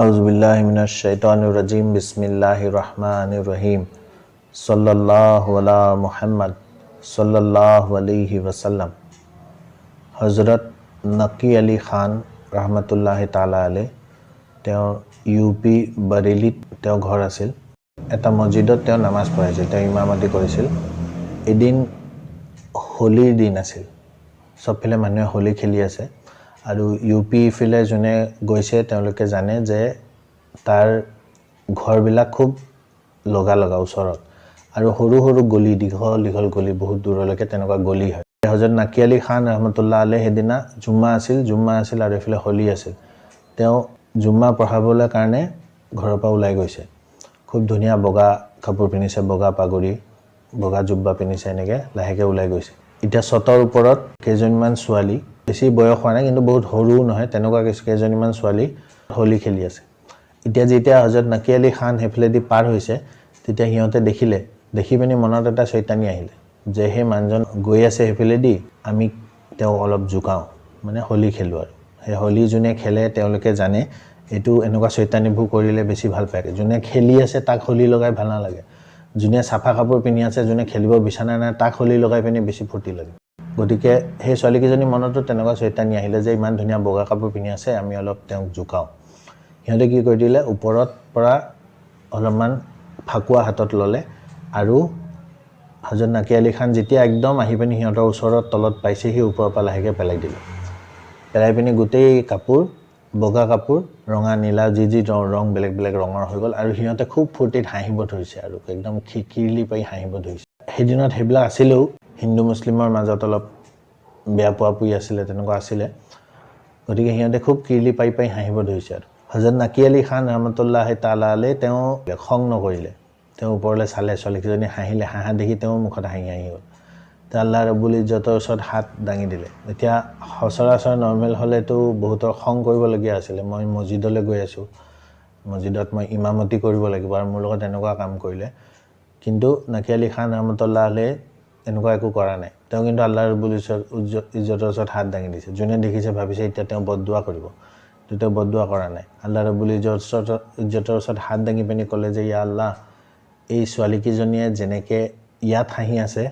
আউযুবিল্লাহি মিনাশ শাইতানির রাজিম বিসমিল্লাহির রহমানির রহিম সাল্লাল্লাহু আলা মুহাম্মদ সাল্লাল্লাহু আলাইহি ওয়াসাল্লাম। হযরত নকি আলী খান ৰহমতুল্লাহি তাআলা আলাইহ তেওঁ ইউপি বাৰেলিত তেওঁ ঘৰ আছিল। এটা মছজিদত তেওঁ নামাজ পঢ়াইছিল, তেওঁ ইমামতি কৰিছিল। এদিন হোলীৰ দিন আছিল, সবফালে মানুহে হোলী খেলি আছে আৰু ইউপি ইফালে যোনে গৈছে তেওঁলোকে জানে যে তাৰ ঘৰবিলাক খুব লগা ওচৰত আৰু সৰু সৰু গলি, দীঘল গলি, বহুত দূৰলৈকে তেনেকুৱা গলি হয়। হযৰত নকি আলী খান ৰহমতুল্লাহ আলাইহ সেইদিনা জুম্মা আছিল আৰু এফালে হোলী আছিল। তেওঁ জুম্মা পঢ়াবলৈ কাৰণে ঘৰৰ পৰা ওলাই গৈছে। খুব ধুনীয়া বগা কাপোৰ পিন্ধিছে, বগা পাগুৰি, বগা জুব্বা পিন্ধিছে, এনেকৈ লাহেকৈ ওলাই গৈছে। এতিয়া ছটৰ ওপৰত কেইজনীমান ছোৱালী, বেছি বয়স হোৱা নাই কিন্তু বহুত সৰুও নহয়, তেনেকুৱা কেইজনীমান ছোৱালী হোলী খেলি আছে। যেতিয়া হযৰত নকি আলী খান সেইফালেদি পাৰ হৈছে, তেতিয়া সিহঁতে দেখি পিনি মনত এটা চৈতানি আহিলে যে সেই মানুহজন গৈ আছে সেইফালেদি, আমি তেওঁ অলপ জোকাওঁ, মানে হোলী খেলোঁ। আৰু সেই হোলী যোনে খেলে তেওঁলোকে জানে এইটো এনেকুৱা চৈতানিবোৰ কৰিলে বেছি ভাল পায়। যোনে খেলি আছে তাক হোলী লগাই ভাল নালাগে, যোনে চাফা কাপোৰ পিন্ধি আছে, যোনে খেলিব বিচৰা নাই তাক হোলী লগাই পিনি বেছি ফূৰ্তি লাগে। গতিকে সেই ছোৱালীকেইজনী মনতো তেনেকুৱা চৈতানি আহিলে যে ইমান ধুনীয়া বগা কাপোৰ পিন্ধি আছে, আমি অলপ তেওঁক জোকাওঁ। সিহঁতে কি কৰি দিলে, ওপৰত পৰা অলপমান ফাকুৱা হাতত ল'লে আৰু হযৰত নকি আলী খান যেতিয়া একদম আহি পিনি সিহঁতৰ ওচৰত তলত পাইছে, সেই ওপৰৰ পৰা লাহেকৈ পেলাই দিলে। পেলাই পিনি গোটেই কাপোৰ, বগা কাপোৰ, ৰঙা নীলা যি ৰং বেলেগ বেলেগ ৰঙৰ হৈ গ'ল আৰু সিহঁতে খুব ফূৰ্তিত হাঁহিব ধৰিছে আৰু একদম কিৰিলি পাৰি হাঁহিব ধৰিছে। সেইদিনত সেইবিলাক আছিলেও, হিন্দু মুছলিমৰ মাজত অলপ বেয়া পোৱা পুৰি আছিলে, তেনেকুৱা আছিলে। গতিকে সিহঁতে খুব কিৰিলি পাৰি হাঁহিব ধৰিছে। আৰু হযৰত নকি আলী খান ৰহমতুল্লাহি তাআলা আলাইহ তেওঁ খং নকৰিলে, তেওঁ ওপৰলৈ চালে, ছোৱালীকেইজনী হাঁহিলে, হাঁহা দেখি তেওঁৰ মুখত হাঁহি গ'ল। তেওঁ আল্লাহ ৰব্বুল ইজ্জতৰ ওচৰত হাত দাঙি দিলে। এতিয়া সচৰাচৰ নৰ্মেল হ'লেতো বহুতৰ খং কৰিবলগীয়া আছিলে, মই মছজিদলৈ গৈ আছোঁ, মছজিদত মই ইমামতি কৰিব লাগিব আৰু মোৰ লগত এনেকুৱা কাম কৰিলে। কিন্তু নকি আলী খান ৰহমতুল্লাহ আলাইহ এনেকুৱা একো কৰা নাই। তেওঁ কিন্তু আল্লাহ ৰব্বুল ইজ্জতৰ ওচৰত হাত দাঙি দিছে। যোনে দেখিছে ভাবিছে এতিয়া তেওঁ বদদুৱা কৰিব, কিন্তু তেওঁ বদদুৱা কৰা নাই। আল্লাহ ৰব্বুল ইজ্জতৰ ওচৰত হাত দাঙি পিনি ক'লে যে ইয়া আল্লাহ, এই ছোৱালীকেইজনীয়ে যেনেকৈ ইয়াত হাঁহি আছে,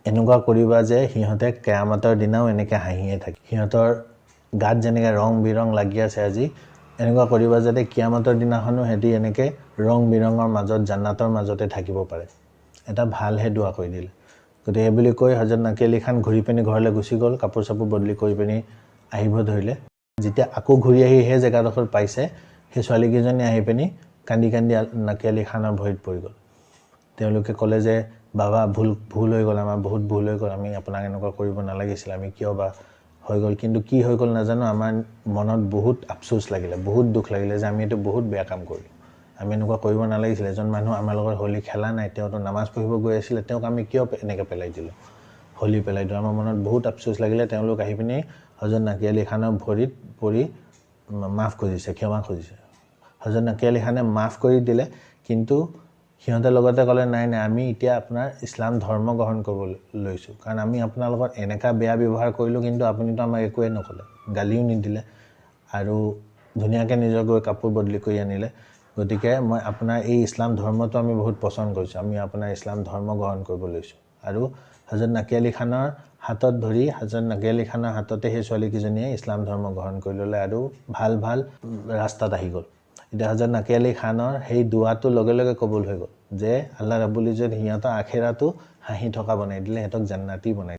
এনেকুৱা কৰিবা যে সিহঁতে কিয়ামতৰ দিনাও এনেকৈ হাঁহিয়ে থাকে। সিহঁতৰ গাত যেনেকৈ ৰং বিৰং লাগি আছে আজি, এনেকুৱা কৰিবা যাতে কিয়ামতৰ দিনাখনো সিহঁতি এনেকৈ ৰং বিৰঙৰ মাজত, জান্নাতৰ মাজতে থাকিব পাৰে। এটা ভালহে দোৱা কৰি দিলে। গতিকে সেই বুলি কৈ হযৰত নকি আলী খান ঘূৰি পিনি ঘৰলৈ গুচি গ'ল, কাপোৰ চাপোৰ বদলি কৰি পিনি আহিব ধৰিলে। যেতিয়া আকৌ ঘূৰি আহি সেই জেগাডোখৰ পাইছে, সেই ছোৱালীকেইজনী আহি পিনি কান্দি নকি আলী খানৰ ভৰিত পৰি গ'ল। তেওঁলোকে ক'লে যে বাবা ভুল হৈ গ'ল, আমাৰ বহুত ভুল হৈ গ'ল, আমি আপোনাক এনেকুৱা কৰিব নালাগিছিল, আমি কিয় বা হৈ গ'ল। কিন্তু কি হৈ গ'ল নাজানো, আমাৰ মনত বহুত আফচোচ লাগিলে, বহুত দুখ লাগিলে যে আমি এইটো বহুত বেয়া কাম কৰিলোঁ, আমি এনেকুৱা কৰিব নালাগিছিল। এজন মানুহ আমাৰ লগত হোলী খেলা নাই, তেওঁতো নামাজ পঢ়িব গৈ আছিলে, তেওঁক আমি কিয় এনেকৈ পেলাই দিলোঁ, হোলী পেলাই দিলোঁ। আমাৰ মনত বহুত আফচোচ লাগিলে। তেওঁলোক আহি পিনি হযৰত নকি আলী খানৰ ভৰিত পৰি মাফ খুজিছে, ক্ষমা খুজিছে। হযৰত নকি আলী খানে মাফ কৰি দিলে, কিন্তু সিহঁতে লগতে ক'লে নাই আমি এতিয়া আপোনাৰ ইছলাম ধৰ্ম গ্ৰহণ কৰিব লৈছোঁ, কাৰণ আমি আপোনাৰ লগত এনেকুৱা বেয়া ব্যৱহাৰ কৰিলোঁ, কিন্তু আপুনিতো আমাক একোৱে নক'লে, গালিও নিদিলে আৰু ধুনীয়াকৈ নিজৰ গৈ কাপোৰ বদলি কৰি আনিলে। গতিকে মই আপোনাৰ এই ইছলাম ধৰ্মটো আমি বহুত পচন্দ কৰিছোঁ, আমি আপোনাৰ ইছলাম ধৰ্ম গ্ৰহণ কৰিব লৈছোঁ। আৰু হযৰত নকি আলী খানৰ হাতত ধৰি, হযৰত নকি আলী খানৰ হাততে সেই ছোৱালীকেইজনীয়ে ইছলাম ধৰ্ম গ্ৰহণ কৰি ল'লে আৰু ভাল ৰাস্তাত আহি গ'ল। এতিয়া হযৰত নকি আলী খানৰ সেই দোৱাটো লগে লগে কবুল হৈ গ'ল যে আল্লাহ ৰাব্বুল ইজ্জত সিহঁতৰ আখেৰাটো হাঁহি থকা বনাই দিলে, সিহঁতক জান্নাতি বনাই দিলে।